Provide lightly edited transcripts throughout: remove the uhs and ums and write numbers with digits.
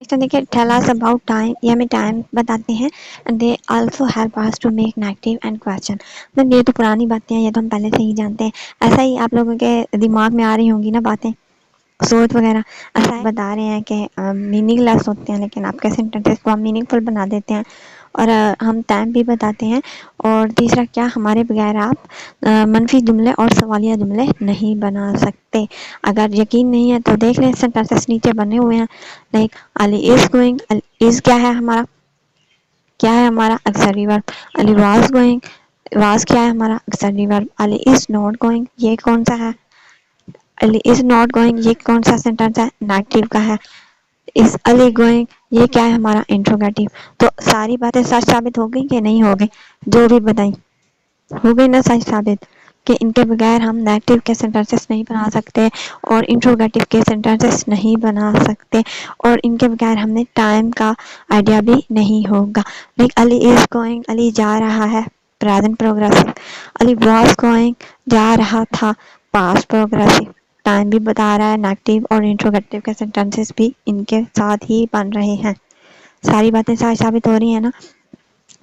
तो देखिए tell us about time, ये हमें टाइम बताते हैं। They also help us to make negative and question. मतलब ये तो पुरानी बातें हैं, ये तो हम पहले से ही जानते हैं। ऐसा ही आप लोगों के दिमाग में आ रही होंगी ना बातें, सोच वगैरह। ऐसा बता रहे हैं कि मीनिंगलेस होते हैं, लेकिन आपके सेंटेंसेस को हम मीनिंगफुल बना देते हैं। और हम टाइम भी बताते हैं। और तीसरा क्या, हमारे बगैर आप मनफी जुमले और सवालिया जुमले नहीं बना सकते। अगर यकीन नहीं है तो देख लें, सेंटेंसेस नीचे बने हुए हैं। Like Ali is going, is क्या है हमारा, क्या है हमारा auxiliary verb. Ali was going, was क्या है हमारा auxiliary verb. Ali is not going, ये कौन सा है, अली इज नॉट गोइंग, ये कौन सा सेंटेंस है, नेगेटिव का है। इज अली गोइंग, ये क्या है हमारा इंट्रोगेटिव। तो सारी बातें सच साबित हो गई कि नहीं हो गई, जो भी बताई हो गई ना सच साबित, कि इनके बगैर हम नेगेटिव के सेंटेंसेस नहीं बना सकते और इंट्रोगेटिव के सेंटेंसेस नहीं बना सकते, और इनके बगैर हमने टाइम का आइडिया भी नहीं होगा। Like Ali is going, Ali जा रहा है, present progressive. Ali was going, जा रहा था, पास्ट प्रोग्रेसिव। टाइम भी बता रहा है, नेगेटिव और इंट्रोगेटिव के सेंटेंसेस भी इनके साथ ही बन रहे हैं। सारी बातें सच साबित हो रही है ना।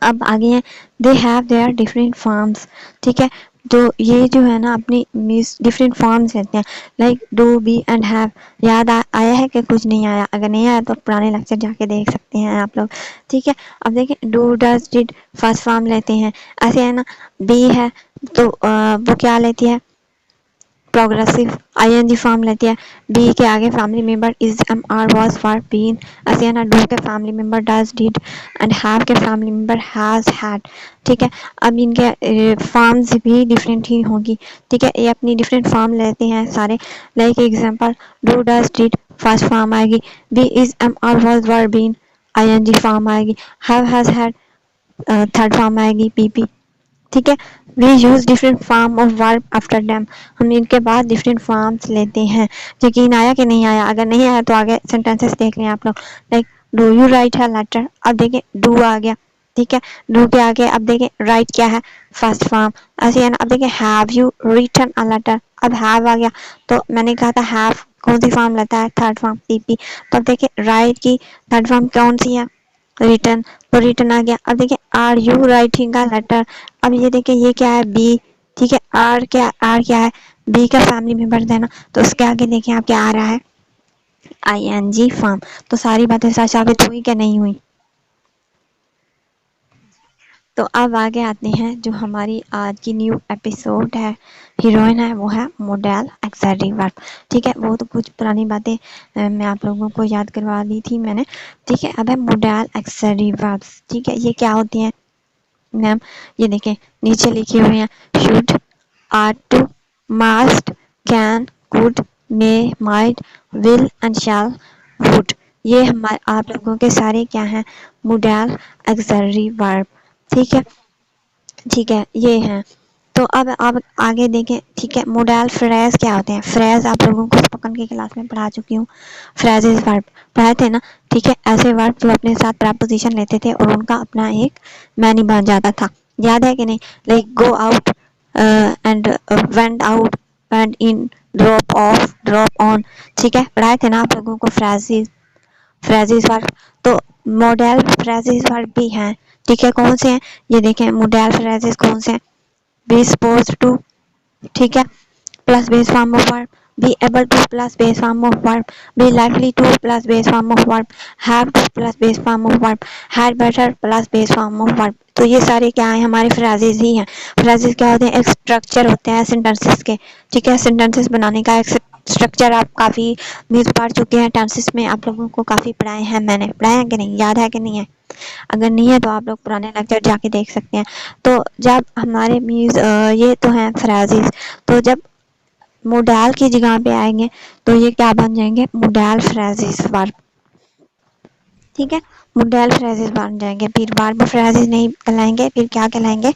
अब आगे हैं, they have their different forms. ठीक है, तो ये जो है ना अपनी डिफरेंट फॉर्म्स रहते हैं। Like do, be and have. याद आया है कि कुछ नहीं आया? अगर नहीं आया तो पुराने लेक्चर जाके देख सकते हैं आप लोग। ठीक है, अब देखें, do, does, did first form लेते हैं। ऐसे है ना, बी है तो वो क्या लेती है, प्रोग्रेसिव आईएनजी फॉर्म लेती है। बी के आगे family member is, am, are, was, were, been. ऐसे है ना, डू के family member does, did, and have के फैमिली मेंबर हैज, हैड। ठीक है, अब इनके फॉर्म्स भी डिफरेंट ही होगी। ठीक है, ये अपनी डिफरेंट फॉर्म लेते हैं सारे। Like example, do, does, did first form आएगी, be is, am, are, was, were, been ING form आएगी, have, has, had third form आएगी, पीपी। ठीक है, we use different form of verb after them. हम इनके बाद डिफरेंट फॉर्म्स लेते हैं। यकीन आया कि नहीं आया? अगर नहीं आया तो आगे सेंटेंसेस देख लें आप लोग। लाइक डू यू राइट है लेटर, अब देखें डू आ गया। ठीक है, डू के आगे अब देखें राइट क्या है, फर्स्ट फॉर्म। ऐसे है ना, अब देखें have you written a letter, अब हैव आ गया। तो मैंने कहा था हैव कौन सी फॉर्म लेता है, थर्ड फॉर्म, पीपी। तो अब देखें राइट की थर्ड फॉर्म कौन सी है, रिटर्न। तो रिटर्न आ गया। अब देखिए आर यू राइटिंग का लेटर, अब ये देखिए ये क्या है, बी। ठीक है, आर क्या है, बी का फैमिली मेंबर है ना, तो उसके आगे देखिए आप क्या आ रहा है, आईएनजी फॉर्म। तो सारी बातें सच साबित हुई क्या नहीं हुई? तो अब आगे आते हैं, जो हमारी आज की न्यू एपिसोड है, हीरोइन है, वो है मॉडल ऑक्सिलरी वर्ब। ठीक है, वो तो कुछ पुरानी बातें मैं आप लोगों को याद करवा दी थी मैंने। ठीक है, अब है मॉडल ऑक्सिलरी वर्ब्स। ठीक है, ये क्या होती हैं मैम? ये देखें नीचे लिखे हुए हैं, should, are to, must, can, could, may, might, will and shall, would. ये हमारे आप लोगों के सारे क्या हैं, मॉडल ऑक्सिलरी वर्ब। ठीक है, ठीक है, ये हैं। तो अब आप आगे देखें। ठीक है, मॉडल फ्रेज क्या होते हैं? फ्रेज आप लोगों को स्पोकन की क्लास में पढ़ा चुकी हूँ, फ्रेजेस वर्ब पढ़ाए थे ना। ठीक है, ऐसे वर्ब जो अपने साथ प्रपोजिशन लेते थे और उनका अपना एक मैनी बन जाता था, याद है कि नहीं? Like go out and went out, went in, drop of, drop on. ठीक है, पढ़ाए थे ना आप लोगों को फ्रेजेस, फ्रेजेस वर्ब। तो मॉडल फ्रेजेस वर्ब भी हैं। ठीक है, कौन से हैं? ये देखें मॉडल फ्रेजेस कौन से हैं, बी सपोज टू, ठीक है, plus base form of verb, be able to plus base form of verb, be likely to plus base form of verb, have to plus base form of verb, had better plus base form of verb. तो ये सारे क्या है, हमारे phrases ही हैं। Phrases क्या होते हैं? एक स्ट्रक्चर होते हैं सेंटेंसेस के। ठीक है, सेंटेंसेस बनाने का एक स्ट्रक्चर आप काफी मीन्स पढ़ चुके हैं, टेंसेस में आप लोगों को काफी पढ़ाए हैं मैंने, पढ़ाए हैं कि नहीं, याद है कि नहीं है? अगर नहीं है तो आप लोग पुराने लेक्चर जाके देख सकते हैं। तो जब हमारे मीन्स ये तो हैं फ्रेजेस, तो जब मॉडल की जगह पे आएंगे तो ये क्या बन जाएंगे, मॉडल फ्रेजेस वर्ब। ठीक है, मॉडल फ्रेजेस बन जाएंगे, फिर वर्ब फ्रेजेस नहीं कहलाएंगे, फिर क्या कहलाएंगे,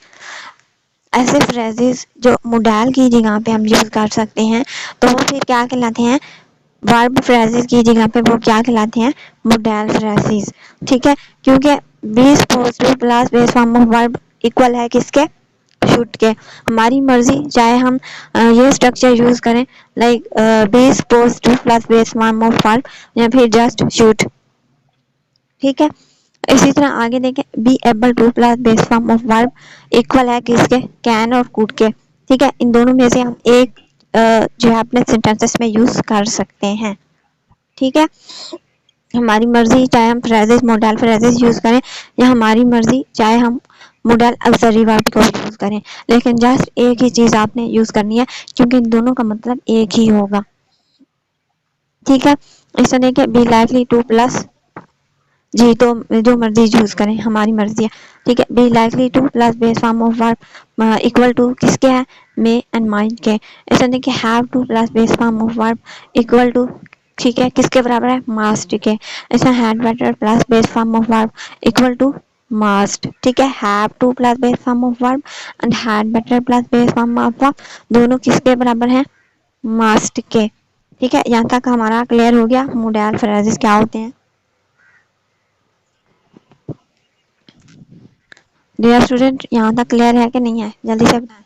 ऐसे फ्रेजेस जो मॉडल की जगह पे हम यूज कर सकते हैं तो वो फिर क्या कहलाते हैं, वर्ब फ्रेजेस की जगह पे वो क्या कहलाते हैं, मॉडल फ्रेजेस। ठीक है, क्योंकि be positive plus base form of verb equal है किसके, शुड के। हमारी मर्जी चाहे हम ये स्ट्रक्चर यूज करें, like base positive plus base form of verb, या फिर जस्ट शुड। ٹھیک ہے. اسی طرح آگے دیکھیں be able to plus base form of verb equal ہے کس کے, کین اور کوڈ کے. ٹھیک ہے, ان دونوں میں سے ہم ایک جو ہے اپنے سینٹینسز میں یوز کر سکتے ہیں. ٹھیک ہے, ہماری مرضی چاہے ہم فریزز موڈل فریزز یوز کریں یا ہماری مرضی چاہے ہم موڈل اکثری ورب کو یوز کریں, لیکن جسٹ ایک ہی چیز آپ نے یوز کرنی ہے کیونکہ ان دونوں کا مطلب ایک ہی ہوگا. ٹھیک ہے, اس طرح دیکھیں بی لائکلی ٹو پلس, جی تو جو مرضی یوز کریں ہماری مرضی ہے. ٹھیک ہے, be likely to plus base form of verb equal to کس کے ہے, مے اینڈ مائنڈ کے. ایسا دیکھیں have to plus base form of verb equal to, ٹھیک ہے, کس کے برابر ہے, ماسٹ کے. ایسا had better plus base form of verb equal to must. ٹھیک ہے, have to plus base form of verb and had better plus base form of verb دونوں کس کے برابر ہیں, ماسٹ کے. ٹھیک ہے, یہاں تک ہمارا کلیئر ہو گیا موڈل فریزز کیا ہوتے ہیں. ڈیئر اسٹوڈنٹ یہاں تک کلیئر ہے کہ نہیں ہے, جلدی سے بتائیں.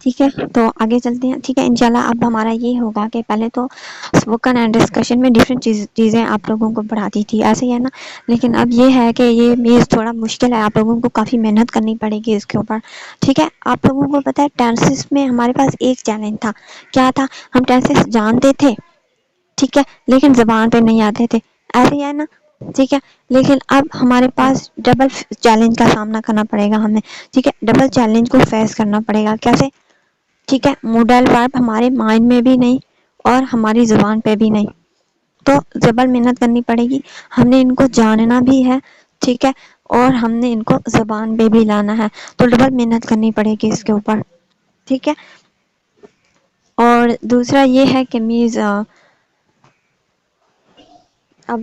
ٹھیک ہے, تو آگے چلتے ہیں. ٹھیک ہے, انشاءاللہ اب ہمارا یہ ہوگا کہ پہلے تو اسپوکن اینڈ ڈسکشن میں ڈفرینٹ چیزیں آپ لوگوں کو پڑھاتی تھی, ایسے ہی ہے نا. لیکن اب یہ ہے کہ یہ میز تھوڑا مشکل ہے, آپ لوگوں کو کافی محنت کرنی پڑے گی اس کے اوپر. ٹھیک ہے, آپ لوگوں کو پتا ہے ٹینسز میں ہمارے پاس ایک چیلنج تھا. کیا تھا, ہم ٹینسز جانتے تھے, ٹھیک ہے, لیکن زبان پہ نہیں آتے تھے, ایسے ہی ہے نا. ٹھیک ہے, لیکن اب ہمارے پاس ڈبل چیلنج کا سامنا کرنا پڑے گا ہمیں. ٹھیک ہے, ڈبل چیلنج کو فیس کرنا پڑے گا. کیسے, ٹھیک ہے, موڈل ورب ہمارے مائنڈ میں بھی نہیں اور ہماری زبان پہ بھی نہیں, تو ڈبل محنت کرنی پڑے گی. ہم نے ان کو جاننا بھی ہے, ٹھیک ہے, اور ہم نے ان کو زبان پہ بھی لانا ہے, تو ڈبل محنت کرنی پڑے گی اس کے اوپر. ٹھیک ہے, اور دوسرا یہ ہے کہ میز اب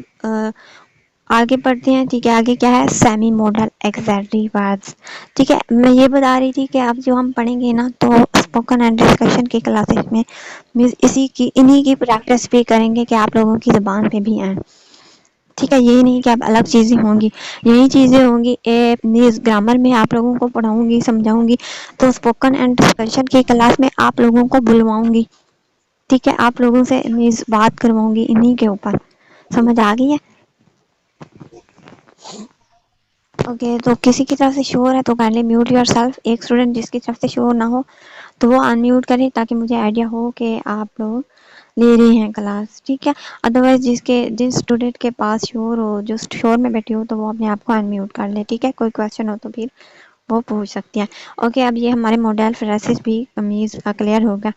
آگے پڑھتے ہیں. ٹھیک ہے, آگے کیا ہے, سیمی موڈل ایگزیکٹلی وربس. ٹھیک ہے, میں یہ بتا رہی تھی کہ اب جو ہم پڑھیں گے نا تو اسپوکن اینڈ ڈسکشن کی کلاسز میں انہی کی پریکٹس بھی کریں گے کہ آپ لوگوں کی زبان پہ بھی آئیں. ٹھیک ہے, یہی نہیں کہ اب الگ چیزیں ہوں گی, یہی چیزیں ہوں گی. گرامر میں آپ لوگوں کو پڑھاؤں گی, سمجھاؤں گی, تو اسپوکن اینڈ ڈسکشن کی کلاس میں آپ لوگوں کو بلواؤں گی. ٹھیک ہے, آپ لوگوں سے بات کرواؤں گی انہی کے اوپر. سمجھ آ گئی ہے. اوکے, تو کسی کی طرف سے شور ہے تو کائنڈلی میوٹ یور سیلف. ایک اسٹوڈنٹ جس کی طرف سے شور نہ ہو تو وہ ان میوٹ کرے تاکہ مجھے آئیڈیا ہو کہ آپ لوگ لے رہے ہیں کلاس. ٹھیک ہے, ادروائز جس اسٹوڈنٹ کے پاس شور ہو, جو شور میں بیٹھی ہو, تو وہ اپنے آپ کو ان میوٹ کر لے. ٹھیک ہے, کوئی کوشچن ہو تو پھر وہ پوچھ سکتی ہے. اوکے, اب یہ ہمارے موڈل فریزز بھی میز کا کلیئر ہوگا.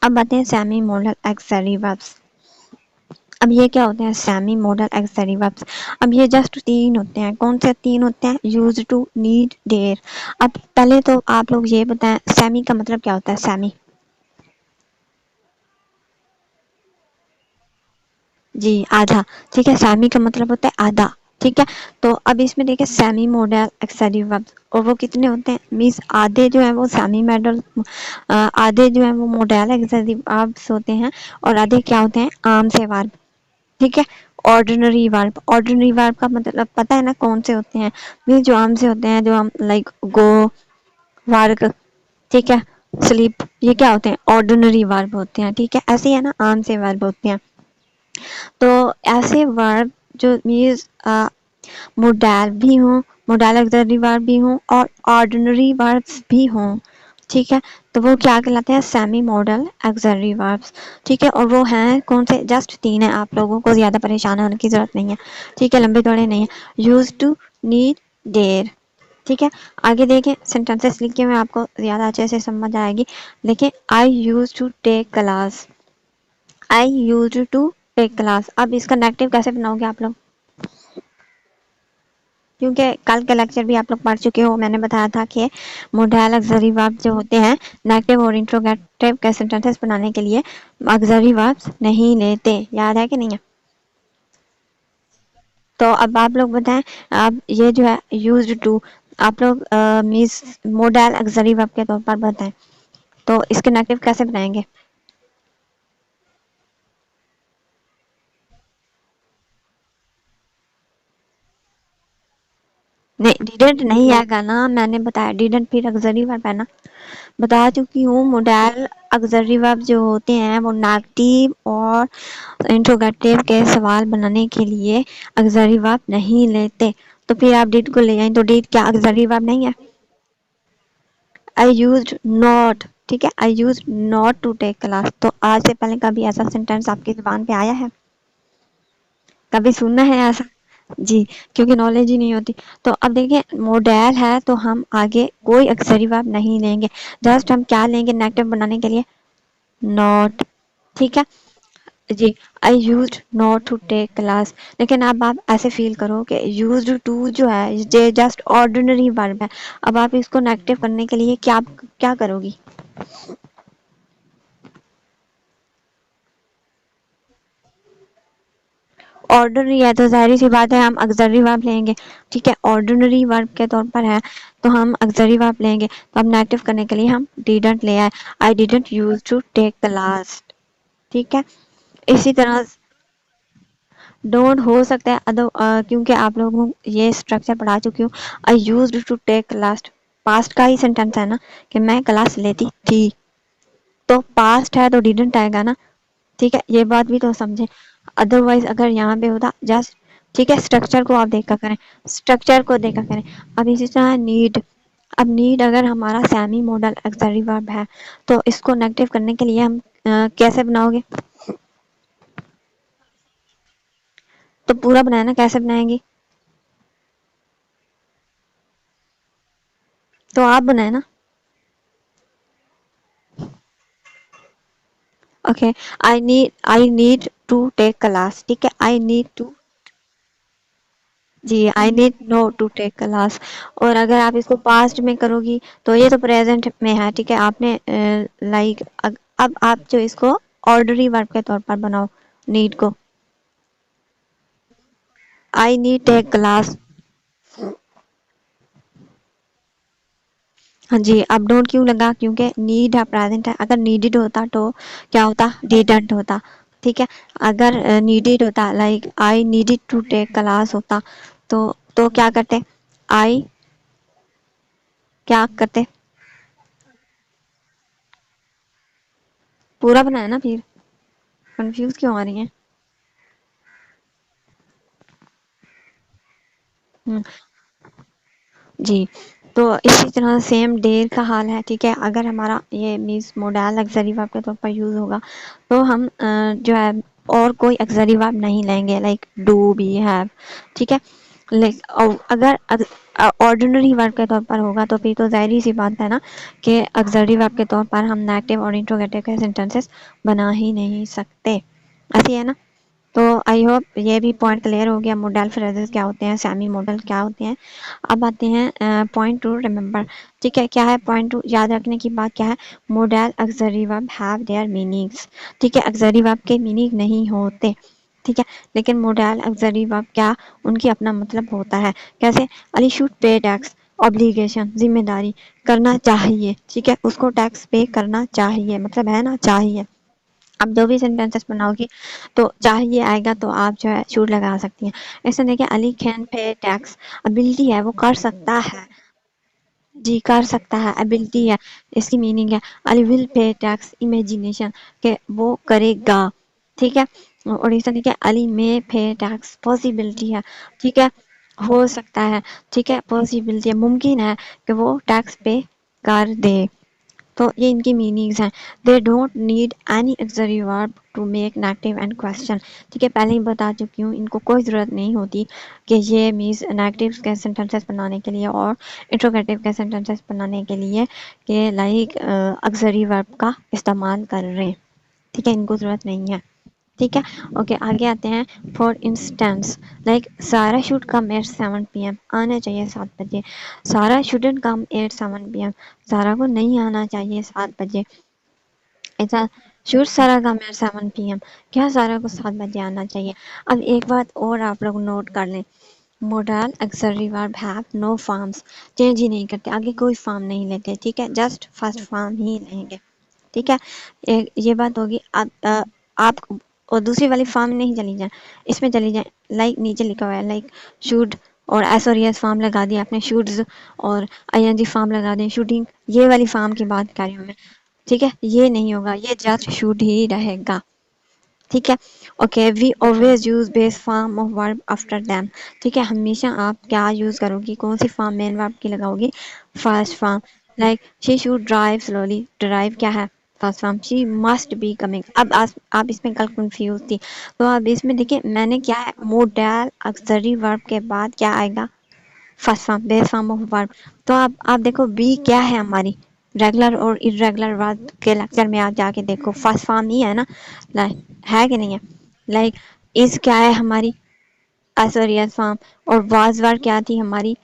اب آتے ہیں سیمی موڈل ایکسری وربس. اب یہ کیا ہوتے ہیں, سیمی موڈل ایکسری وربس. اب یہ جسٹ تین ہوتے ہیں. کون سے تین ہوتے ہیں, یوز ٹو, نیڈ, ڈیئر. اب پہلے تو آپ لوگ یہ بتائیں سیمی کا مطلب کیا ہوتا ہے. سیمی, جی آدھا. ٹھیک ہے, سیمی کا مطلب ہوتا ہے آدھا. ٹھیک ہے, تو اب اس میں دیکھیں سیمی موڈل ایکسری وربس, اور وہ کتنے ہوتے ہیں, مینس آدھے جو ہیں وہ سیمی موڈل, آدھے جو ہیں وہ موڈل ایکسری وربس ہوتے ہیں, اور آدھے کیا ہوتے ہیں, عام سے ورب. ٹھیک ہے, آرڈنری ورب. آرڈنری ورب کا مطلب پتہ ہے نا کون سے ہوتے ہیں, یہ جو عام سے ہوتے ہیں, جو ہم لائک گو, ورک, ٹھیک ہے, سلیپ, یہ کیا ہوتے ہیں, آرڈنری ورب ہوتے ہیں. ٹھیک ہے, ایسے ہی ہے نا عام سے ورب ہوتے ہیں. تو ایسے ورب جو مینس موڈل بھی ہوں, موڈل ایکسری ورب بھی ہوں, اور آرڈنری وربس بھی ہوں. ٹھیک ہے, تو وہ کیا کہلاتے ہیں, سیمی موڈل ایکسری وربس. ٹھیک ہے, اور وہ ہیں کون سے, جسٹ تین ہیں. آپ لوگوں کو زیادہ پریشان ہونے کی ضرورت نہیں ہے. ٹھیک ہے, لمبے چوڑے نہیں ہیں. Used to, need, dare. ٹھیک ہے, آگے دیکھیں سینٹینسز لکھ کے میں آپ کو زیادہ اچھے سے سمجھ آئے گی. دیکھیں, I use to take class, I used to take class. اب اس کا نیگیٹو کیسے بناؤ گے آپ لوگ, کیونکہ کل کا لیکچر بھی آپ لوگ پڑھ چکے ہو. میں نے بتایا تھا کہ موڈل ایکسری ورب جو ہوتے ہیں نیگیٹو اور انٹروگیٹو کے سینٹینسز بنانے کے لیے ایکسری وربس نہیں لیتے. یاد ہے کہ نہیں ہے. تو اب آپ لوگ بتائیں, اب یہ جو ہے یوزڈ ٹو, آپ لوگ مینس موڈل ایکسری ورب کے طور پر بتائیں, تو اس کے نیگیٹو کیسے بنائیں گے. نہیں ڈیڈنٹ نہیں آئے گا نا، میں نے بتایا ڈیڈنٹ پھر آگزیلری ورب ہے نا، بتا چکی ہوں ماڈل آگزیلری ورب جو ہوتے ہیں وہ نیگیٹو اور انٹروگیٹو کے سوال بنانے کے لیے آگزیلری ورب نہیں لیتے. تو پھر آپ ڈیڈ کو لے جائیں تو ڈیڈ کیا آگزیلری ورب نہیں ہے؟ آئی یوزڈ ناٹ، ٹھیک ہے، I used not to take class. تو آج سے پہلے کبھی ایسا سینٹینس آپ کی زبان پہ آیا ہے؟ کبھی سننا ہے ایسا؟ جی، کیونکہ نالج ہی نہیں ہوتی. تو اب دیکھیں موڈیل ہے تو ہم آگے کوئی آگزیلری ورب نہیں لیں گے، جسٹ ہم کیا لیں گے نیگیٹو بنانے کے لیے؟ ناٹ. ٹھیک ہے جی. I used not to take class. لیکن اب آپ ایسے فیل کرو کہ یوزڈ ٹو جو ہے جسٹ آرڈنری ورب ہے. اب آپ اس کو نیگیٹو کرنے کے لیے کیا کرو گی؟ آرڈنری ہے تو ظاہری سی بات ہے ہم آگزیلری ورب لیں گے. ٹھیک ہے، آرڈنری ورب کے طور پر ہے تو ہم آگزیلری ورب لیں گے. تو ہم نیگیٹو کرنے کے لیے ہم ڈیڈنٹ لے آئے. I didn't use to take class. ٹھیک ہے، اسی طرح ڈونٹ ہو سکتا ہے کیونکہ آپ لوگوں یہ اسٹرکچر پڑھا چکی ہوں. I used to take class past کا ہی سینٹینس ہے نا کہ میں کلاس لیتی تھی. تو پاسٹ ہے تو ڈیڈنٹ آئے گا نا. ٹھیک ہے، یہ بات بھی تو سمجھیں. ادر وائز اگر یہاں پہ ہوتا جسٹ، ٹھیک ہے، اسٹرکچر کو آپ دیکھا کریں، اسٹرکچر کو دیکھا کریں. اب اسی طرح نیڈ. اب نیڈ اگر ہمارا سیمی ماڈل آگزیلری ورب ہے تو اس کو نیگیٹو کرنے کے لیے ہم کیسے بناؤ گے؟ تو پورا بنانا نا، کیسے بنائیں گی؟ تو آپ بنائیں نا. Okay, I need to take class. ٹھیک ہے، آئی نیڈ ٹو، جی I need not to take class. اور اگر آپ اس کو پاسٹ میں کرو گی تو یہ تو پریزنٹ میں ہے. ٹھیک ہے، آپ نے لائک اب آپ جو اس کو آرڈنری ورب کے طور پر بناؤ نیڈ کو. I need take class. ہاں جی، اب ڈونٹ کیوں لگا؟ کیونکہ نیڈ ہے پریزنٹ ہے. اگر نیڈڈ ہوتا تو کیا ہوتا؟ ڈیڈنٹ ہوتا. ٹھیک ہے، اگر نیڈیڈ ہوتا like I needed to take class ہوتا تو کیا کرتے؟ آئی کیا کرتے؟ پورا بنایا نا، پھر کنفیوز کیوں آ رہی ہیں؟ جی، تو اسی طرح سیم ڈیر کا حال ہے. ٹھیک ہے، اگر ہمارا یہ میز موڈل آگزیلری ورب کے طور پر یوز ہوگا تو ہم جو ہے اور کوئی آگزیلری ورب نہیں لیں گے لائک ڈو بھی ہے. ٹھیک ہے، اگر آرڈنری ورب کے طور پر ہوگا تو پھر تو ظاہری سی بات ہے نا کہ آگزیلری ورب کے طور پر ہم نیگیٹو اور انٹروگیٹو کے سینٹینسز بنا ہی نہیں سکتے. ایسی ہے نا. تو آئی ہوپ یہ بھی پوائنٹ کلیئر ہو گیا ماڈل فریزز کیا ہوتے ہیں، سیمی ماڈل کیا ہوتے ہیں. اب آتے ہیں پوائنٹ ٹو ریمبر. ٹھیک ہے، کیا ہے پوائنٹ ٹو؟ یاد رکھنے کی بات کیا ہے؟ ماڈل آگزیلری ورب ہیو دیئر میننگس. ٹھیک ہے، آگزیلری ورب کے میننگ نہیں ہوتے. ٹھیک ہے، لیکن ماڈل آگزیلری ورب کیا ان کی اپنا مطلب ہوتا ہے. کیسے؟ علی شوڈ پے ٹیکس. obligation ذمہ داری، کرنا چاہیے. ٹھیک ہے، اس کو ٹیکس پے کرنا چاہیے، مطلب ہے نا چاہیے. اب جو بھی سینٹینسز بناؤ گی تو چاہیے آئے گا تو آپ جو ہے شوڈ لگا سکتی ہیں. ایسا نہیں کہ علی کین پے ٹیکس، ابلٹی ہے وہ کر سکتا ہے. جی کر سکتا ہے، ابلٹی ہے. اس کی میننگ ہے علی ول پے ٹیکس امیجینیشن، کہ وہ کرے گا. ٹھیک ہے، اور ایسا نہیں کہ علی میں پے ٹیکس، پاسبلٹی ہے. ٹھیک ہے، ہو سکتا ہے. ٹھیک ہے، پاسبلٹی ہے، ممکن ہے کہ وہ ٹیکس پے کر دے. تو یہ ان کی میننگز ہیں. They don't need any auxiliary verb to make negative and question. ٹھیک ہے، پہلے ہی بتا چکی ہوں ان کو کوئی ضرورت نہیں ہوتی کہ یہ میز نیگیٹو کے سینٹینسز بنانے کے لیے اور انٹروگیٹو کے سینٹینسز بنانے کے لیے کہ لائک آگزیلری ورب کا استعمال کر رہے ہیں. ٹھیک ہے، ان کو ضرورت نہیں ہے. ٹھیک ہے، اوکے آگے آتے ہیں. فار انسٹینس لائک سارا شوڈ کم ایٹ 7 PM، آنا چاہیے 7 بجے. سارا شوڈنٹ کم ایٹ 7 PM، سارا کو نہیں آنا چاہیے 7 بجے. ایسا شوڈ سارا کم ایٹ 7 PM، کیا سارا کو 7 بجے آنا چاہیے. اب ایک بات اور آپ لوگ نوٹ کر لیں، ماڈل آگزیلری ورب ہیو نو فارمز، چینج ہی نہیں کرتے، آگے کوئی فارم نہیں لیتے. ٹھیک ہے، جسٹ فرسٹ فارم ہی لیں گے. ٹھیک ہے، یہ بات ہوگی. اب آپ اور دوسری والی فارم نہیں چلی جائیں، اس میں چلی جائیں. لائک نیچے لکھا ہوا ہے لائک شوڈ اور ایس اور یس فارم لگا دیا آپ نے شوٹز، اور آئی این جی فارم لگا دیں شوٹنگ، یہ والی فارم کی بات کر رہی ہوں میں. ٹھیک ہے، یہ نہیں ہوگا، یہ جسٹ شوڈ ہی رہے گا. ٹھیک ہے. Okay, we always use base form of verb after them. ٹھیک ہے، ہمیشہ آپ کیا یوز کرو گی، کون سی فارم مین ورب کی لگاؤ گی؟ First form. Like she should drive slowly, drive کیا ہے؟ First form. She must be coming. اب آپ اس میں کل کنفیوز تھی، تو اب اس میں دیکھیں میں نے کیا ہے، موڈل اکثری ورب کے بعد کیا آئے گا؟ First form, base form of verb. تو اب آپ دیکھو بی کیا ہے ہماری، ریگولر اور ارریگولر ورب کے لیکچر میں آپ جا کے دیکھو فرسٹ فارم ہی ہے نا، ہے کہ نہیں ہے؟ لائک از کیا ہے ہماری؟ S form. اور واز ور کیا تھی ہماری؟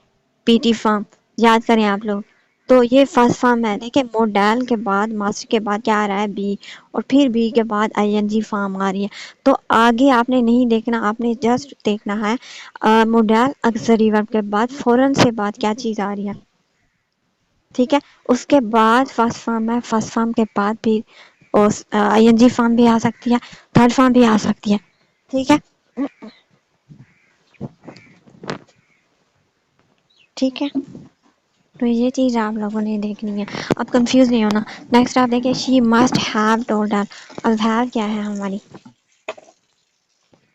P T form. یاد کریں آپ لوگ. تو یہ فرسٹ فارم ہے. دیکھیں موڈل کے بعد ماسٹر کے بعد کیا آ رہا ہے؟ بی. اور پھر بی کے بعد آئی این جی فارم آ رہی ہے. تو آگے آپ نے نہیں دیکھنا، آپ نے جسٹ دیکھنا ہے موڈل اکثری ورب کے بعد فوراً سے بعد کیا چیز آ رہی ہے. ٹھیک ہے، اس کے بعد فرسٹ فارم ہے، فرسٹ فارم کے بعد بھی آئی این جی فارم بھی آ سکتی ہے، تھرڈ فارم بھی آ سکتی ہے. ٹھیک ہے. ٹھیک ہے، تو یہ چیز آپ لوگوں نے دیکھنی ہے، اب کنفیوز نہیں ہونا. نیکسٹ آپ دیکھیں شی مسٹ ہیو ٹولڈ ہر. اب ہیو کیا ہے ہماری؟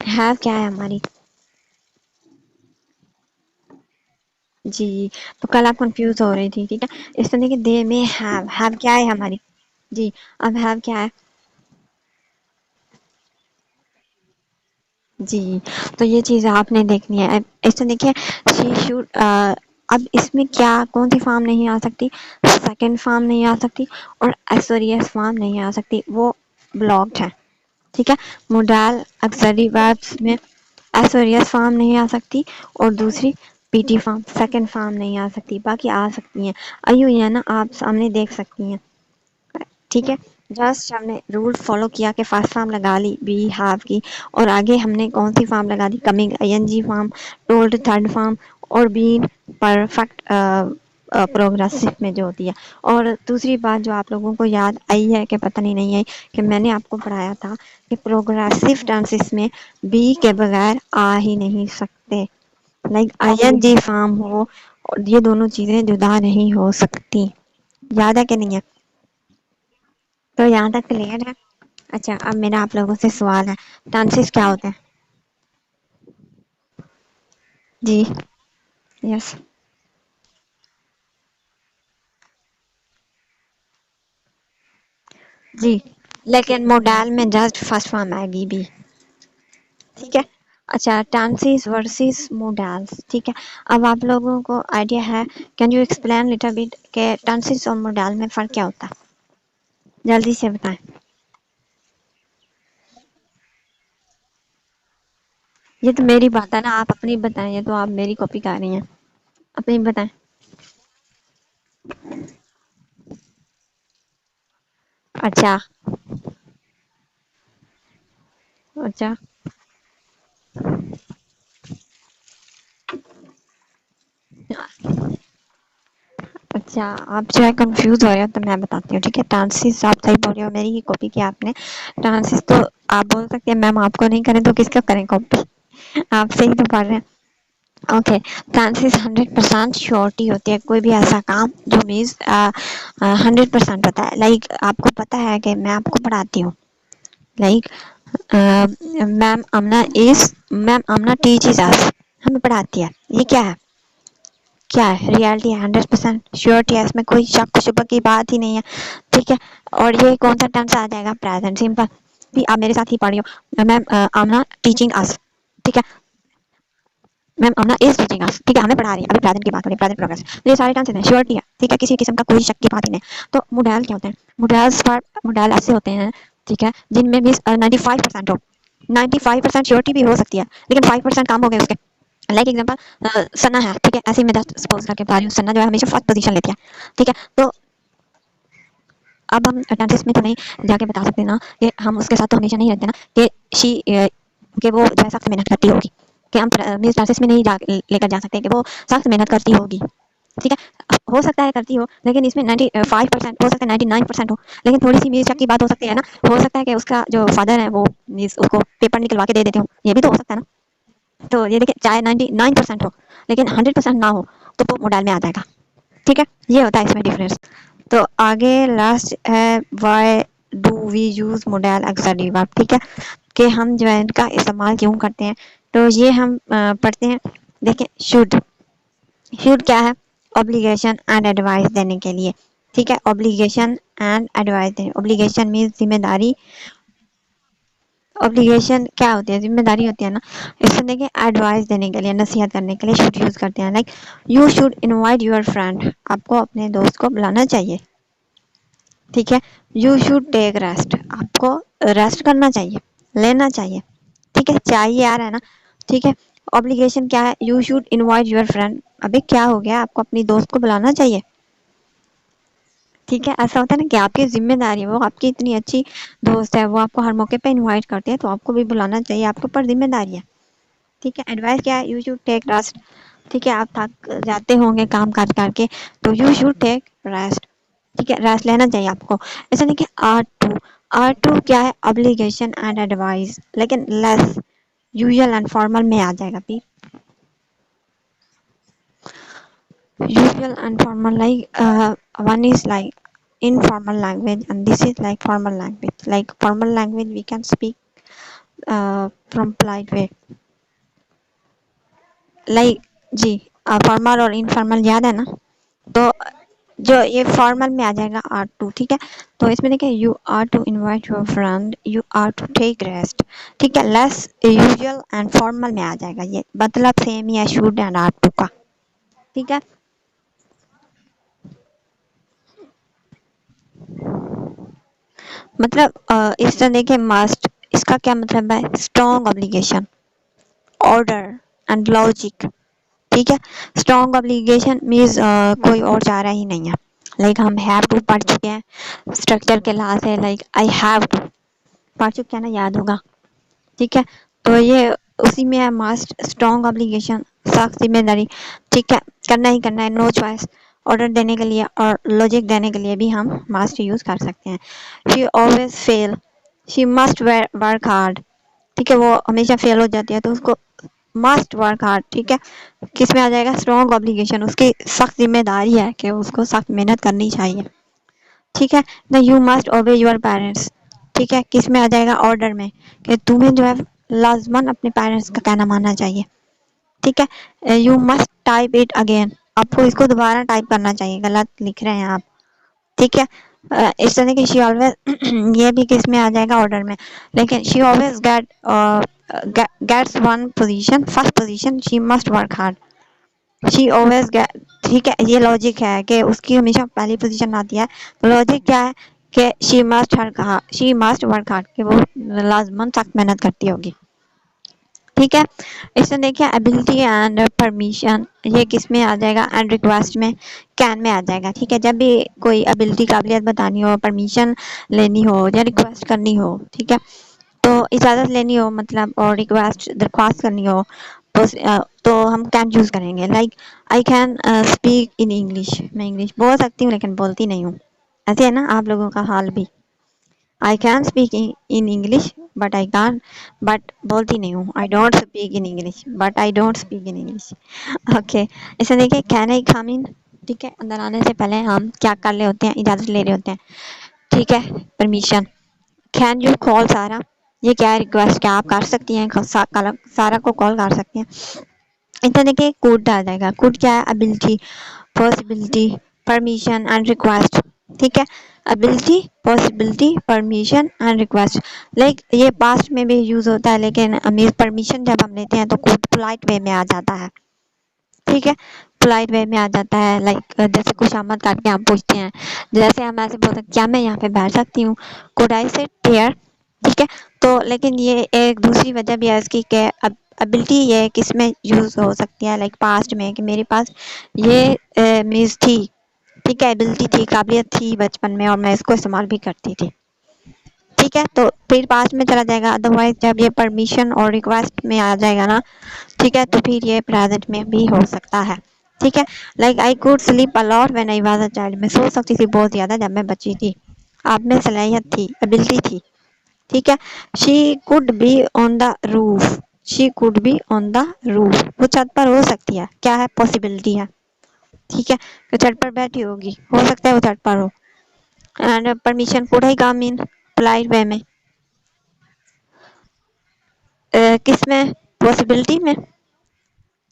ہیو کیا ہے ہماری؟ جی، تو کل آپ کنفیوز ہو رہی تھی. ٹھیک ہے، اس طرح کہ دے میں ہیو کیا ہے ہماری؟ جی، اب ہیو کیا ہے؟ جی، تو یہ چیز آپ نے دیکھنی ہے. اس سے دیکھیے شی شوڈ. اب اس میں کیا کون سی فارم نہیں آ سکتی؟ سیکنڈ فارم نہیں آ سکتی، اور ایس اور ایس فارم نہیں آ سکتی، وہ بلاکڈ ہے. ٹھیک ہے، موڈال اکثری ویبس میں ایس اور ایس فارم نہیں آ سکتی، اور دوسری P T form second form نہیں آ سکتی، باقی آ سکتی ہیں. آئی ہوئی ہے نا، آپ سامنے دیکھ سکتی ہیں. ٹھیک ہے، جسٹ ہم نے رول فالو کیا کہ فرسٹ فارم لگا لی بی ہیو کی، اور آگے ہم نے کون سی فارم لگا دی؟ Coming I N G form, told third form, اور بین پرفیکٹ پروگریسو میں جو ہوتی ہے. اور دوسری بات جو آپ لوگوں کو یاد آئی ہے کہ پتہ نہیں آئی، کہ میں نے آپ کو پڑھایا تھا کہ پروگریسو ٹینسز میں بی کے بغیر آ ہی نہیں سکتے. Like I N G form ہو، اور یہ دونوں چیزیں جدا نہیں ہو سکتی. یاد ہے کہ نہیں ہے؟ تو یہاں تک کلیئر ہے. اچھا، اب میرا آپ لوگوں سے سوال ہے، ٹانسز کیا ہوتے ہیں؟ جی. یس. جی، لیکن موڈال میں جسٹ فرسٹ فارم آئے گی بھی. ٹھیک ہے. اچھا، ٹانسز ورسز موڈالس. ٹھیک ہے، اب آپ لوگوں کو آئیڈیا ہے، can you explain little bit کہ ٹانسز اور موڈال میں فرق کیا ہوتا ہے؟ جلدی سے بتائیں. یہ تو میری بات ہے نا، آپ اپنی بتائیں. یہ تو آپ میری کاپی کر رہی ہیں، اپنی بتائیں. اچھا. اچھا. اچھا، آپ جو ہے کنفیوز ہو رہے ہو تو میں بتاتی ہوں. ٹھیک ہے، ٹانسز آپ صحیح بول رہے ہو، میری ہی کاپی کیا آپ نے. ٹانسز تو آپ بول سکتے ہیں میم آپ کو نہیں کریں تو کس کا کریں کاپی؟ آپ سے ہی تو پڑھ رہے ہیں. اوکے، ٹانسز 100% شیورٹی ہوتی ہے، کوئی بھی ایسا کام جو مینس 100% ہوتا ہے. لائک آپ کو پتا ہے کہ میں آپ کو پڑھاتی ہوں، لائک میم آمنہ ٹیچز اس، ہمیں پڑھاتی ہے. یہ کیا ہے؟ کیا ہے؟ ریالٹی ہے. 100% شیورٹی ہے، اس میں کوئی شک شبہ کی بات ہی نہیں ہے. ٹھیک ہے، اور یہ کون سا ٹینس آ جائے گا؟ Present simple. بھی آپ میرے ساتھ ہی پڑھ رہی ہو، میم آمنہ ٹیچنگ اس. ٹھیک ہے، میم آمنہ از ٹیچنگ اس. ٹھیک ہے، ہمیں پڑھا رہی ہے، ابھی پریزنٹ کی بات ہو رہی ہے، پریزنٹ پروگریس. تو یہ سارے ٹینس ہیں، شیورٹی ہے. ٹھیک ہے، کسی قسم کا کوئی شک کی بات ہی نہیں. تو موڈال کیا ہوتے ہیں؟ موڈال ایسے ہوتے ہیں، ٹھیک ہے، جن میں مینس 95% ہو. 95% شیورٹی بھی ہو سکتی ہے، لیکن 5% کام ہو گئے اس کے. لائک ایگزامپل سنا ہے. ٹھیک ہے، ایسے میں جسٹ سپوز کر کے بتا رہی ہوں، سنا جو ہے ہمیشہ فرسٹ پوزیشن لیتی ہے. ٹھیک ہے، تو اب ہم ٹینسز میں تو نہیں جا کے بتا سکتے نا کہ ہم اس کے ساتھ تو ہمیشہ نہیں رہتے نا کہ شی کہ وہ جو ہے سخت محنت کرتی ہوگی، کہ ہم ٹینسز میں نہیں لے کر جا سکتے کہ وہ سخت محنت کرتی ہوگی. ٹھیک ہے، ہو سکتا ہے کرتی ہو، لیکن اس میں 95% ہو سکتا ہے 99% ہو، لیکن تھوڑی سی میز شک کی بات ہو سکتی ہے نا. ہو سکتا ہے کہ اس کا جو فادر ہے وہ اس کو پیپر نکلوا کے دے دیتے ہو، یہ بھی تو ہو سکتا ہے نا. तो ये देखिए चाहे 99% हो लेकिन 100% ना हो तो वो मोडाइल में आ जाएगा। ठीक है, ये होता है इसमें डिफरेंस। तो आगे लास्ट है why do we use modal auxiliary verb. ठीक है, कि हम जो है इनका इस्तेमाल क्यों करते हैं, तो ये हम पढ़ते हैं। देखिए शुड क्या है, ऑब्लिगेशन एंड एडवाइस देने के लिए। ठीक है, ऑब्लिगेशन एंड एडवाइस देने, ऑब्लिगेशन मीन जिम्मेदारी, ऑब्लिगेशन क्या होती है, जिम्मेदारी होती है ना। इससे देखिए एडवाइस देने के लिए, नसीहत करने के लिए शुड यूज करते हैं। Like you should invite your friend, आपको अपने दोस्त को बुलाना चाहिए। ठीक है, यू शुड टेक रेस्ट, आपको रेस्ट करना चाहिए, लेना चाहिए। ठीक है, चाहिए आ रहा है ना। ठीक है, ऑब्लिगेशन क्या है, you should invite your friend, अभी क्या हो गया, आपको अपनी दोस्त को बुलाना चाहिए। ठीक है, ऐसा होता है ना कि आपकी जिम्मेदारी है, वो आपकी इतनी अच्छी दोस्त है, वो आपको हर मौके पे इनवाइट करते हैं, तो आपको भी बुलाना चाहिए, आपके ऊपर जिम्मेदारी है। ठीक है, एडवाइस क्या है, यू शुड टेक रेस्ट। ठीक है, आप थक जाते होंगे काम कर करके, तो यू शुड टेक रेस्ट। ठीक है, रेस्ट लेना चाहिए आपको। ऐसा नहीं कि आर टू क्या है, ऑब्लिगेशन एंड एडवाइस, लेकिन लेस यूजुअल एंड फॉर्मल में आ जाएगा भी। Usual and formal, like one is like informal language and this is like formal language. Like formal language we can speak from polite way, like जी formal और informal याद है ना। तो जो ये फॉर्मल में आ जाएगा आर टू। ठीक है, तो इसमें देखिए you are to invite your friend, you are to take rest. ठीक है, लेस यूजुअल एंड फॉर्मल में आ जाएगा, ये मतलब सेम ही है शुड एंड आर टू का। ठीक है, मतलब इस तरह देखिए मस्ट, इसका क्या मतलब है, strong obligation, order and logic. ठीक है, स्ट्रॉन्ग ऑब्लिगेशन मीन्स कोई और चाह रहा ही नहीं है। लाइक हम हैव टू पढ़ चुके हैं, स्ट्रक्चर के लिहाज से, लाइक आई हैव टू पढ़ चुके हैं ना, याद होगा। ठीक है, तो ये उसी में है मस्ट, स्ट्रॉन्ग ऑब्लिगेशन, सख्त जिम्मेदारी। ठीक है, करना ही करना है, नो चॉइस। ऑर्डर देने के लिए और लॉजिक देने के लिए भी हम मस्ट यूज कर सकते हैं। She always fail, she must work hard. ठीक है, वो हमेशा फेल हो जाती है तो उसको मस्ट वर्क हार्ड। ठीक है, किस में आ जाएगा, स्ट्रॉन्ग ऑब्लिगेशन, उसकी सख्त जिम्मेदारी है कि उसको सख्त मेहनत करनी चाहिए। ठीक है ना, यू मस्ट ओबे योर पेरेंट्स। ठीक है, किस में आ जाएगा, ऑर्डर में, कि तुम्हें जो है लाजमन अपने पेरेंट्स का कहना मानना चाहिए। ठीक है, you must type it again, आपको इसको दोबारा टाइप करना चाहिए, गलत लिख रहे हैं आप। ठीक है, इस तरह की शी ऑलवेज ये भी किस में आ जाएगा, ऑर्डर में। लेकिन she always gets one position, first position, she must work hard, she always get. ठीक है, ये लॉजिक है कि उसकी हमेशा पहली पोजीशन आती है। तो लॉजिक क्या है कि शी मस्ट वर्क हार्ड, कि वो लाजमन सख्त मेहनत करती होगी। ठीक है, इसमें देखिए एबिलिटी एंड परमिशन, ये किस में आ जाएगा, एंड रिक्वेस्ट में, कैन में आ जाएगा। ठीक है, जब भी कोई एबिलिटी, काबिलियत बतानी हो, परमिशन लेनी हो या रिक्वेस्ट करनी हो, ठीक है, तो इजाज़त लेनी हो मतलब, और रिक्वेस्ट दरख्वास्त करनी हो, तो हम कैन यूज़ करेंगे। Like I can speak in English, मैं इंग्लिश बोल सकती हूँ लेकिन बोलती नहीं हूँ। ऐसे है ना आप लोगों का हाल भी, I can speak in English but I can, but बोलती नहीं हूँ, I don't speak in English but I don't speak in English. Okay, इसे देखिए कैन आई कम इन। ठीक है, अंदर आने से पहले हम क्या कर रहे होते हैं, इजाज़त ले रहे होते हैं। ठीक है, परमिशन। कैन यू कॉल सारा, ये क्या है, रिक्वेस्ट, क्या आप कर सकती हैं, सारा को कॉल कर सकते हैं। इतना देखिए कोड आ जाएगा, कोड क्या है, ability, possibility, permission and request. ठीक है, ability, possibility, permission and request. Like ये पास्ट में भी यूज होता है, लेकिन परमिशन जब हम लेते हैं तो कोड पोलाइट वे में आ जाता है। ठीक है, पोलाइट वे में आ जाता है, लाइक जैसे खुशामद करके हम पूछते हैं, जैसे हम ऐसे बोलते हैं क्या मैं यहाँ पे बैठ सकती हूँ, कुड आई सिट हियर। ठीक है, तो लेकिन ये एक दूसरी वजह भी है इसकी, कि एबिलिटी ये किस में यूज हो सकती है, लाइक पास्ट में, कि मेरे पास ये मीज थी। ठीक है, एबिलिटी थी, काबिलियत थी बचपन में और मैं इसको इस्तेमाल भी करती थी। ठीक है, तो फिर पास्ट में चला जाएगा। अदरवाइज जब ये परमिशन और रिक्वेस्ट में आ जाएगा ना, ठीक है, तो फिर ये प्रेजेंट में भी हो सकता है। ठीक है, like I could sleep a lot when I was a child, मैं सो सकती थी बहुत ज्यादा जब मैं बच्ची थी। आप में सलाहियत थी, एबिलिटी थी। ठीक है, she could be on the roof, she could be on the roof, वो छत पर हो सकती है, क्या है, पॉसिबिलिटी है, ठीक है। तो छत पर बैठी होगी, हो सकता है वो छत पर हो। And permission could he come in polite way में, किस में, पॉसिबिलिटी में,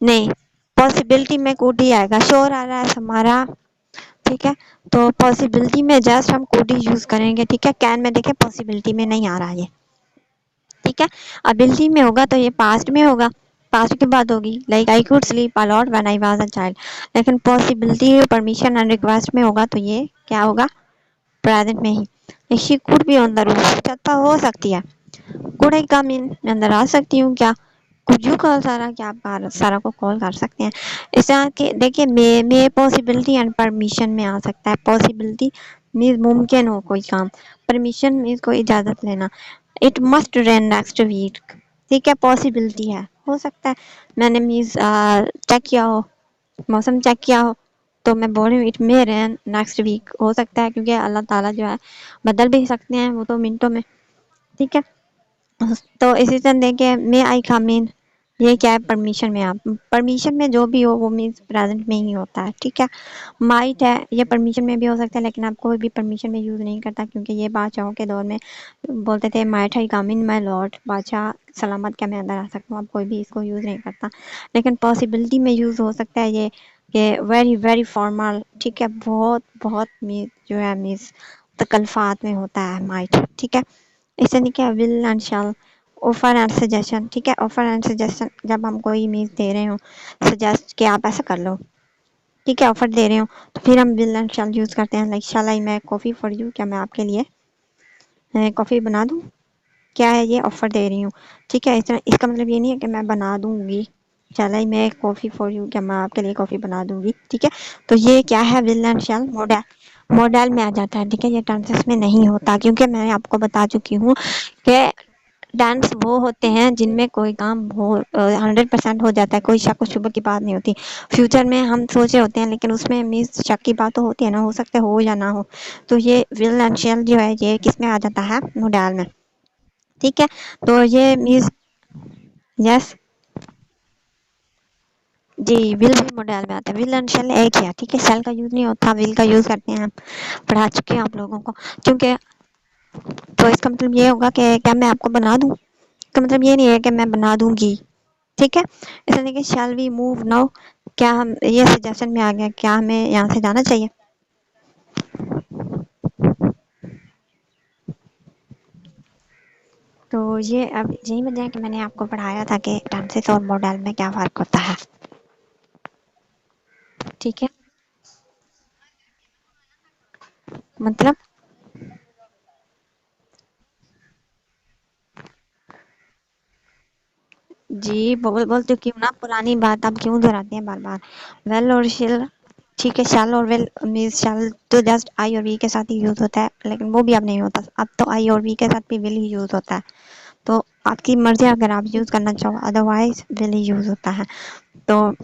नहीं, पॉसिबिलिटी में कुड ही आएगा, श्योर आ रहा है हमारा, ठीक है। तो पॉसिबिलिटी में जस्ट हम कुड ही यूज करेंगे, ठीक है। कैन में देखें पॉसिबिलिटी में नहीं आ रहा है ये, ठीक है। अबिलिटी में होगा तो ये पास्ट में होगा, पास्ट की बात होगी, like I could sleep a lot when I was a child. लेकिन पॉसिबिलिटी परमिशन एंड रिक्वेस्ट में होगा तो ये क्या होगा, प्रेजेंट में ही। She could be on the roof, छत पर हो सकती है। कुड आई कम इन, मैं अंदर आ सकती हूँ क्या। कुड यू कॉल सारा, क्या आप सारा को कॉल कर सकते हैं। इस तरह के देखिए मे पॉसिबिलिटी एंड परमिशन में आ सकता है। पॉसिबिलिटी मीन्स मुमकिन हो कोई काम, परमिशन मीन्स कोई इजाजत लेना। It must rain next week, ठीक है, पॉसिबिलिटी है, हो सकता है। मैंने मीन्स चेक किया हो, मौसम चेक किया हो, तो मैं बोल रही हूँ it may rain next week, हो सकता है, क्योंकि अल्लाह ताला जो है बदल भी सकते हैं वो तो मिनटों में, ठीक है। तो इसी तरह देखिए मे आई कम इन, ये क्या है, परमिशन में। आप परमिशन में जो भी हो वो मीन्स प्रेजेंट में ही होता है, ठीक है। माइट है, ये परमिशन में भी हो सकता है, लेकिन आप कोई भी परमिशन में यूज़ नहीं करता, क्योंकि ये बादशाहों के दौर में बोलते थे might I come in my lord, बादशाह सलामत क्या मैं अंदर आ सकता हूँ, आप कोई भी इसको यूज़ नहीं करता। लेकिन पॉसिबिलिटी में यूज़ हो सकता है ये वेरी वेरी फॉर्मल, ठीक है, बहुत बहुत मीन्स जो है मीन्स तकल्फात में होता है माइट, ठीक है। इसे नहीं क्या, will and shell, offer and suggestion, ठीक है। ऑफर एंड सजेशन जब हम कोई मीन्स दे रहे हो, सजेस्ट कि आप ऐसा कर लो, ठीक है, ऑफर दे रहे हो, तो फिर हम विल एंड शैल यूज करते हैं। Like shall I make coffee for you, क्या मैं आपके लिए कॉफी बना दूं, क्या है ये, ऑफर दे रही हूँ, ठीक है। इस तरह इसका मतलब ये नहीं है कि मैं बना दूंगी, shall I make coffee for you, क्या मैं आपके लिए कॉफी बना दूंगी, ठीक है। तो ये क्या है, will and shell model, model में आ जाता है, ठीक है। ये टेंसेस में नहीं होता, क्योंकि मैं आपको बता चुकी हूँ कि डांस वो होते हैं जिनमें कोई काम हो 100% हो जाता है, कोई शक शुबह की बात नहीं होती। फ्यूचर में हम सोचे होते हैं, लेकिन उसमें मीन्स शक की बात तो होती है ना, हो सकता है हो या ना हो। तो ये विल एंड शेल जो है ये किस में आ जाता है, मोडाल में, ठीक है। तो ये मीन्स, यस, जी, विल भी मोडाल में आता है, विल एंड शेल एक ही है, ठीक है। शेल का यूज नहीं होता, विल का यूज करते हैं हम, पढ़ा चुके हैं आप लोगों को, क्योंकि तो इसका मतलब ये होगा कि क्या मैं आपको बना दूं, इसका मतलब ये नहीं है कि मैं बना दूंगी, ठीक है। इसे देखिए शैल वी मूव नाउ, क्या हम ये सजेशन में आ गया, क्या हमें यहाँ से जाना चाहिए। तो ये अब यही वजह है कि मैंने आपको पढ़ाया था कि टेंसेस और मॉडल में क्या फ़र्क होता है, ठीक है। मतलब जी बोल बोल तो क्यों ना, पुरानी बात आप क्यों दोहराते हैं बार बार। वेल और शिल, ठीक है, शैल और वेल मीन्स शैल तो जस्ट आई और वी के साथ ही यूज होता है, लेकिन वो भी अब नहीं होता, अब तो आई और वी के साथ भी विल ही यूज होता है। तो आपकी मर्जी, अगर आप यूज करना चाहो, अदरवाइज विल ही यूज होता है। तो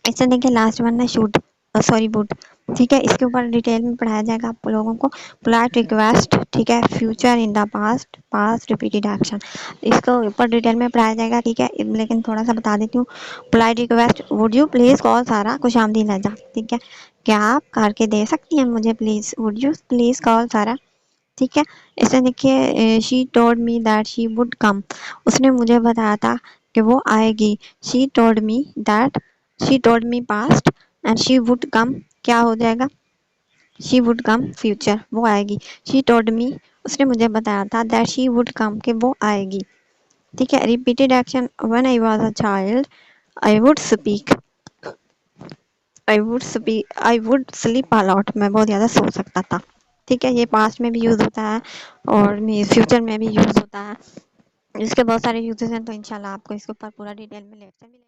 ऐसे देखिए लास्ट वन है शूट, सॉरी वुड, ठीक है। इसके ऊपर डिटेल में पढ़ाया जाएगा आप लोगों को। पोलाइट रिक्वेस्ट, ठीक है, future in the past, past repeated action, इसको ऊपर डिटेल में पढ़ाया जाएगा, ठीक है। लेकिन थोड़ा सा बता देती हूँ। Polite request, would you please call सारा, कुछ आमदी लहजा, ठीक है, क्या आप करके दे सकती हैं मुझे please, would you please call सारा, ठीक है। ऐसे देखिए she told me that she would come, उसने मुझे बताया था कि वो आएगी। She told me that, she told me past and she would come, क्या हो जाएगा, शी वुड कम फ्यूचर, वो आएगी। शी टोल्ड मी, उसने मुझे बताया था, दैट शी वुड कम, कि वो आएगी, ठीक है। Repeated action, when I was a child I would speak, I would sleep a lot, मैं बहुत ज़्यादा सो सकता था, ठीक है। ये पास्ट में भी यूज़ होता है और फ्यूचर में भी यूज़ होता है, इसके बहुत सारे यूजेस हैं। तो इंशाल्लाह आपको इसके ऊपर पूरा डिटेल में लेक्चर मिलेगा।